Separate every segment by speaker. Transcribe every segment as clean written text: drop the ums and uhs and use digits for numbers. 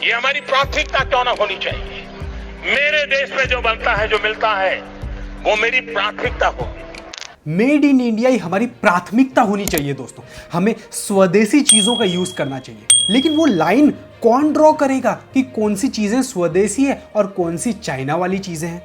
Speaker 1: ये हमारी प्राथमिकता क्यों ना होनी चाहिए। मेरे देश में जो बनता है, जो मिलता है, वो मेरी प्राथमिकता होगी।
Speaker 2: मेड इन इंडिया ही हमारी प्राथमिकता होनी चाहिए दोस्तों। हमें स्वदेशी चीजों का यूज करना चाहिए, लेकिन वो लाइन कौन ड्रॉ करेगा कि कौन सी चीजें स्वदेशी है और कौन सी चाइना वाली चीजें हैं।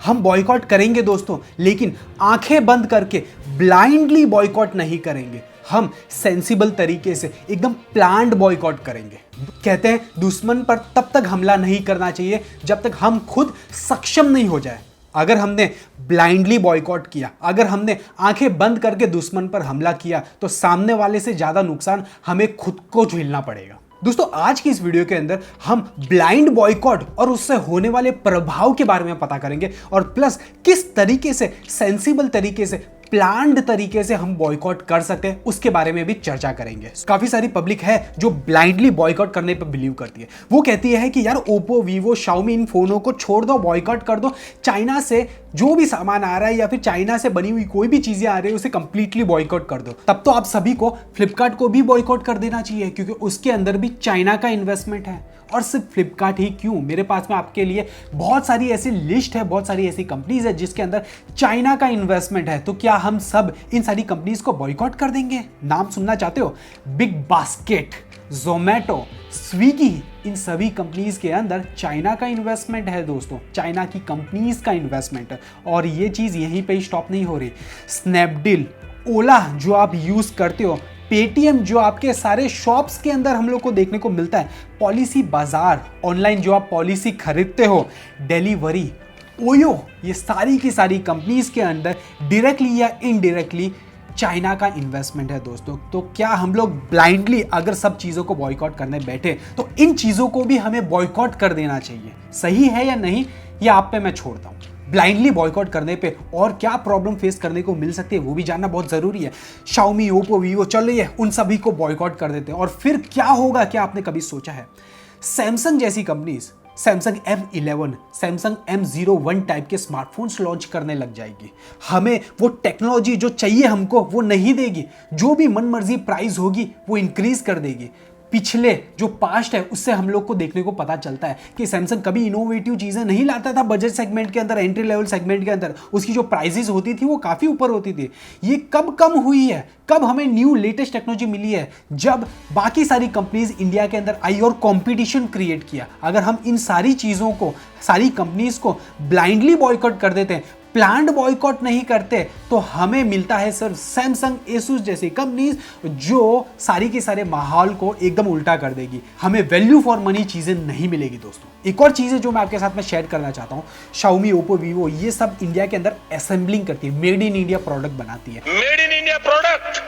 Speaker 2: हम बॉयकॉट करेंगे दोस्तों, लेकिन आंखें बंद करके ब्लाइंडली बॉयकॉट नहीं करेंगे। हम सेंसिबल तरीके से एकदम प्लान्ड बॉयकॉट करेंगे। कहते हैं दुश्मन पर तब तक हमला नहीं करना चाहिए जब तक हम खुद सक्षम नहीं हो जाए। अगर हमने ब्लाइंडली बॉयकॉट किया, अगर हमने आंखें बंद करके दुश्मन पर हमला किया, तो सामने वाले से ज्यादा नुकसान हमें खुद को झेलना पड़ेगा। दोस्तों, आज की इस वीडियो के अंदर हम ब्लाइंड बॉयकॉट और उससे होने वाले प्रभाव के बारे में पता करेंगे, और प्लस किस तरीके से सेंसिबल तरीके से प्लान्ड तरीके से हम बॉयकॉट कर सकते हैं उसके बारे में भी चर्चा करेंगे। काफी सारी पब्लिक है जो ब्लाइंडली बॉयकॉट करने पर बिलीव करती है। वो कहती है कि यार ओप्पो, वीवो, शाओमी, इन फोनों को छोड़ दो, बॉयकॉट कर दो। चाइना से जो भी सामान आ रहा है या फिर चाइना से बनी हुई कोई भी चीजें आ रही है उसे कंप्लीटली बॉयकॉट कर दो। तब तो आप सभी को फ्लिपकार्ट को भी बॉयकॉट कर देना चाहिए, क्योंकि उसके अंदर भी चाइना का इन्वेस्टमेंट है। और सिर्फ फ्लिपकार्ट ही क्यों, मेरे पास में आपके लिए बहुत सारी ऐसी लिस्ट है, बहुत सारी ऐसी कंपनीज है जिसके अंदर चाइना का इन्वेस्टमेंट है। तो क्या हम सब इन सारी कंपनीज को बॉयकॉट कर देंगे? नाम सुनना चाहते हो? बिग बास्केट, जोमैटो, स्विगी, इन सभी कंपनीज के अंदर चाइना का इन्वेस्टमेंट है दोस्तों। चाइना की कंपनीज का इन्वेस्टमेंट है, और ये चीज यहीं पे स्टॉप नहीं हो रही। स्नैपडील, ओला जो आप यूज करते हो, पेटीएम जो आपके सारे शॉप्स के अंदर हम लोग को देखने को मिलता है, पॉलिसी बाजार ऑनलाइन जो आप पॉलिसी खरीदते हो, डिलीवरी, ओयो, ये सारी की सारी कंपनीज के अंदर डायरेक्टली या इनडायरेक्टली चाइना का इन्वेस्टमेंट है दोस्तों। तो क्या हम लोग ब्लाइंडली अगर सब चीज़ों को बॉयकॉट करने बैठे तो इन चीज़ों को भी हमें बॉयकॉट कर देना चाहिए? सही है या नहीं, ये आप पे मैं छोड़ता हूँ। ब्लाइंडली बॉयकॉट करने पे और क्या प्रॉब्लम फेस करने को मिल सकती है वो भी जानना बहुत ज़रूरी है। शाओमी, ओप्पो, वीवो, चलिए उन सभी को बॉयकॉट कर देते हैं, और फिर क्या होगा, क्या आपने कभी सोचा है? सैमसंग जैसी companies Samsung M11, Samsung M01 type के स्मार्टफोन्स लॉन्च करने लग जाएगी। हमें वो टेक्नोलॉजी जो चाहिए हमको वो नहीं देगी, जो भी मनमर्जी प्राइस होगी वो इंक्रीज कर देगी। पिछले जो पास्ट है उससे हम लोग को देखने को पता चलता है कि सैमसंग कभी इनोवेटिव चीज़ें नहीं लाता था बजट सेगमेंट के अंदर, एंट्री लेवल सेगमेंट के अंदर। उसकी जो प्राइसेस होती थी वो काफ़ी ऊपर होती थी। ये कब कम हुई है, कब हमें न्यू लेटेस्ट टेक्नोलॉजी मिली है? जब बाकी सारी कंपनीज इंडिया के अंदर आई और कंपटीशन क्रिएट किया। अगर हम इन सारी चीज़ों को, सारी कंपनीज को ब्लाइंडली बॉयकॉट कर देते हैं, प्लान्ड बॉयकॉट नहीं करते, तो हमें मिलता है सिर्फ सैमसंग, एसुस जैसी कंपनीज जो सारी के सारे माहौल को एकदम उल्टा कर देगी। हमें वैल्यू फॉर मनी चीजें नहीं मिलेगी दोस्तों। एक और चीज है जो मैं आपके साथ में शेयर करना चाहता हूं, शाओमी, ओप्पो, वीवो, ये सब इंडिया के अंदर असेंबलिंग करती है, मेड इन इंडिया प्रोडक्ट बनाती है।
Speaker 1: मेड इन इंडिया प्रोडक्ट,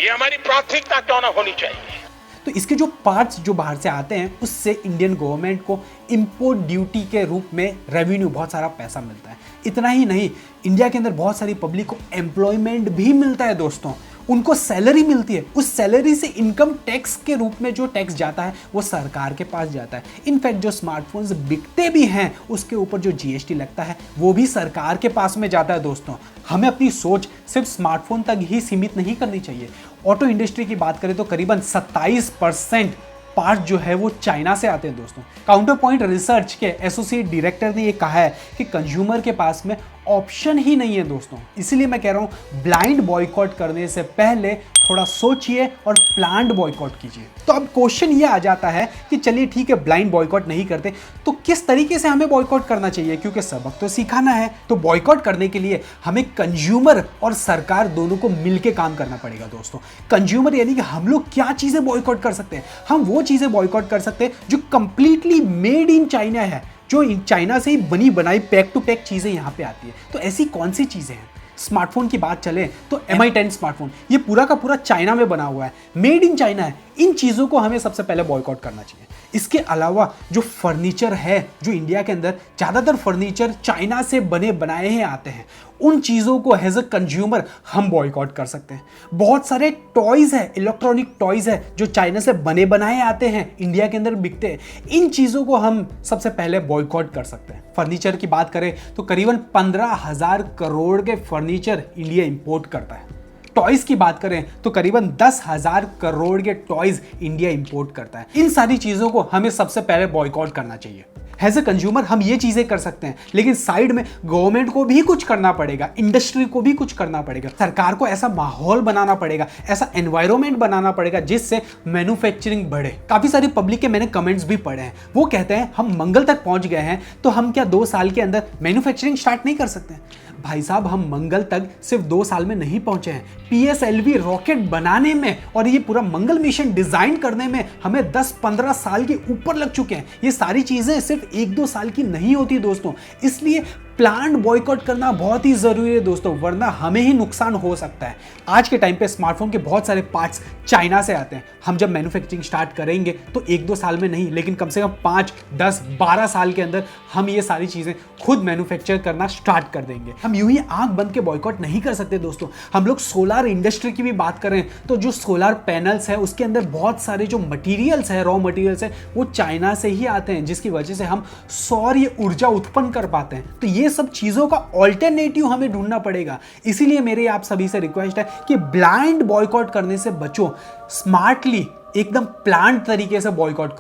Speaker 1: ये हमारी प्राथमिकता क्यों ना होनी चाहिए।
Speaker 2: तो इसके जो पार्ट्स जो बाहर से आते हैं उससे इंडियन गवर्नमेंट को इंपोर्ट ड्यूटी के रूप में रेवेन्यू, बहुत सारा पैसा मिलता है। इतना ही नहीं, इंडिया के अंदर बहुत सारी पब्लिक को एम्प्लॉयमेंट भी मिलता है दोस्तों। उनको सैलरी मिलती है, उस सैलरी से इनकम टैक्स के रूप में जो टैक्स जाता है वो सरकार के पास जाता है। इनफैक्ट जो स्मार्टफोन्स बिकते भी हैं उसके ऊपर जो जीएसटी लगता है वो भी सरकार के पास में जाता है दोस्तों। हमें अपनी सोच सिर्फ स्मार्टफोन तक ही सीमित नहीं करनी चाहिए। ऑटो इंडस्ट्री की बात करें तो करीबन 27% पार्ट जो है वो चाइना से आते हैं दोस्तों। काउंटर पॉइंट रिसर्च के एसोसिएट डायरेक्टर ने ये कहा है कि कंज्यूमर के पास में ऑप्शन ही नहीं है दोस्तों। इसीलिए मैं कह रहा हूं ब्लाइंड बॉयकॉट करने से पहले थोड़ा सोचिए और प्लान्ड बॉयकॉट कीजिए। तो अब क्वेश्चन ये आ जाता है कि चलिए ठीक है, ब्लाइंड बॉयकॉट नहीं करते तो किस तरीके से हमें बॉयकॉट करना चाहिए, क्योंकि सबक तो सिखाना है। तो बॉयकॉट करने के लिए हमें कंज्यूमर और सरकार दोनों को मिलकर काम करना पड़ेगा दोस्तों। कंज्यूमर यानी कि हम लोग क्या चीजें बॉयकॉट कर सकते हैं? हम वो चीजें बॉयकॉट कर सकते हैं जो कंप्लीटली मेड इन चाइना है, जो चाइना से ही बनी बनाई पैक टू पैक चीजें यहाँ पे आती है। तो ऐसी कौन सी चीजें हैं? स्मार्टफोन की बात चले तो Mi10 स्मार्टफोन, ये पूरा का पूरा चाइना में बना हुआ है, मेड इन चाइना है। इन चीज़ों को हमें सबसे पहले बॉयकॉट करना चाहिए। इसके अलावा जो फर्नीचर है, जो इंडिया के अंदर ज़्यादातर फर्नीचर चाइना से बने बनाए हैं आते हैं, उन चीज़ों को एज अ कंज्यूमर हम बॉयकॉट कर सकते हैं। बहुत सारे टॉयज़ है, इलेक्ट्रॉनिक टॉयज़ है जो चाइना से बने बनाए आते हैं, इंडिया के अंदर बिकते हैं। इन चीज़ों को हम सबसे पहले बॉयकॉट कर सकते हैं। फर्नीचर की बात करें तो करीबन 15,000 करोड़ के फर्नीचर इंडिया इंपोर्ट करता है। टॉयज की बात करें तो करीबन 10,000 करोड़ के टॉयज इंडिया इंपोर्ट करता है। इन सारी चीजों को हमें सबसे पहले बॉयकॉट करना चाहिए। एज ए कंज्यूमर हम ये चीजें कर सकते हैं, लेकिन साइड में गवर्नमेंट को भी कुछ करना पड़ेगा, इंडस्ट्री को भी कुछ करना पड़ेगा, सरकार को ऐसा माहौल बनाना पड़ेगा, ऐसा एनवायरनमेंट बनाना पड़ेगा जिससे मैन्युफैक्चरिंग बढ़े। काफी सारी पब्लिक के मैंने कमेंट्स भी पढ़े हैं, वो कहते हैं हम मंगल तक पहुंच गए हैं तो हम क्या 2 साल के अंदर मैन्युफैक्चरिंग स्टार्ट नहीं कर सकते? भाई साहब, हम मंगल तक सिर्फ 2 साल में नहीं पहुंचे हैं। PSLV रॉकेट बनाने में और ये पूरा मंगल मिशन डिजाइन करने में हमें 10-15 साल के ऊपर लग चुके हैं। ये सारी चीजें सिर्फ 1-2 साल की नहीं होती दोस्तों, इसलिए प्लांट बॉयकॉट करना बहुत ही जरूरी है दोस्तों, वरना हमें ही नुकसान हो सकता है। आज के टाइम पे स्मार्टफोन के बहुत सारे पार्ट्स चाइना से आते हैं। हम जब मैन्युफैक्चरिंग स्टार्ट करेंगे तो 1-2 साल में नहीं, लेकिन कम से कम 5, 10, 12 साल के अंदर हम ये सारी चीजें खुद मैन्युफैक्चर करना स्टार्ट कर देंगे। हम यूं ही आंख बंद के बॉयकॉट नहीं कर सकते दोस्तों। हम लोग सोलार इंडस्ट्री की भी बात करें तो जो सोलार पैनल्स है उसके अंदर बहुत सारे जो मटीरियल्स है, रॉ मटीरियल्स है, वो चाइना से ही आते हैं, जिसकी वजह से हम सौर ऊर्जा उत्पन्न कर पाते हैं। तो ये सब चीजों का ऑल्टरनेटिव हमें ढूंढना पड़ेगा। इसीलिए मेरे आप सभी से रिक्वेस्ट है कि ब्लाइंड बॉयकॉट करने से बचो, स्मार्टली एकदम प्लान्ड तरीके से बॉयकॉट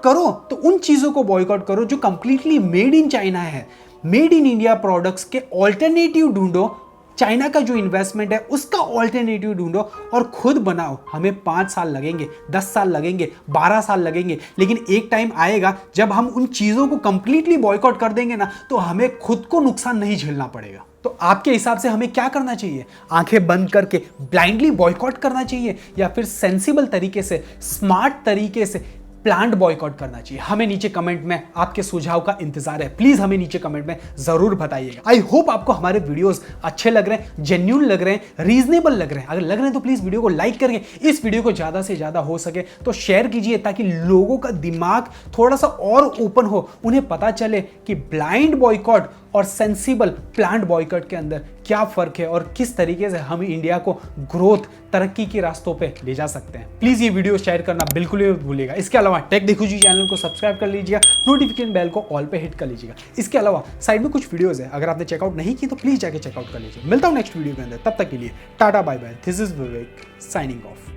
Speaker 2: करो तो उन चीजों को बॉयकॉट करो जो कंप्लीटली मेड इन चाइना है। मेड इन इंडिया प्रोडक्ट्स के ऑल्टरनेटिव ढूंढो, चाइना का जो इन्वेस्टमेंट है उसका ऑल्टरनेटिव ढूंढो और खुद बनाओ। हमें 5 साल लगेंगे, 10 साल लगेंगे, 12 साल लगेंगे, लेकिन एक टाइम आएगा जब हम उन चीजों को कंप्लीटली बॉयकॉट कर देंगे ना, तो हमें खुद को नुकसान नहीं झेलना पड़ेगा। तो आपके हिसाब से हमें क्या करना चाहिए? आंखें बंद करके ब्लाइंडली बॉयकॉट करना चाहिए या फिर सेंसिबल तरीके से, स्मार्ट तरीके से प्लांट बॉयकॉट करना चाहिए? हमें नीचे कमेंट में आपके सुझाव का इंतजार है। प्लीज हमें नीचे कमेंट में जरूर बताइएगा। आई होप आपको हमारे वीडियोस अच्छे लग रहे हैं, जेन्युइन लग रहे हैं, रीजनेबल लग रहे हैं। अगर लग रहे हैं तो प्लीज वीडियो को लाइक करके इस वीडियो को ज्यादा से ज्यादा हो सके तो शेयर कीजिए, ताकि लोगों का दिमाग थोड़ा सा और ओपन हो, उन्हें पता चले कि ब्लाइंड बॉयकॉट और सेंसिबल प्लांट बॉयकॉट के अंदर क्या फर्क है और किस तरीके से हम इंडिया को ग्रोथ, तरक्की के रास्तों पे ले जा सकते हैं। प्लीज ये वीडियो शेयर करना बिल्कुल ही भूलिएगा। इसके अलावा टेक देखो जी चैनल को सब्सक्राइब कर लीजिएगा, नोटिफिकेशन बेल को ऑल पे हिट कर लीजिएगा। इसके अलावा साइड में कुछ वीडियोस है, अगर आपने चेकआउट नहीं की तो प्लीज जाके चेकआउट कर लीजिए। मिलता हूं नेक्स्ट वीडियो के अंदर, तब तक के लिए tata bye bye. This is Vivek signing of.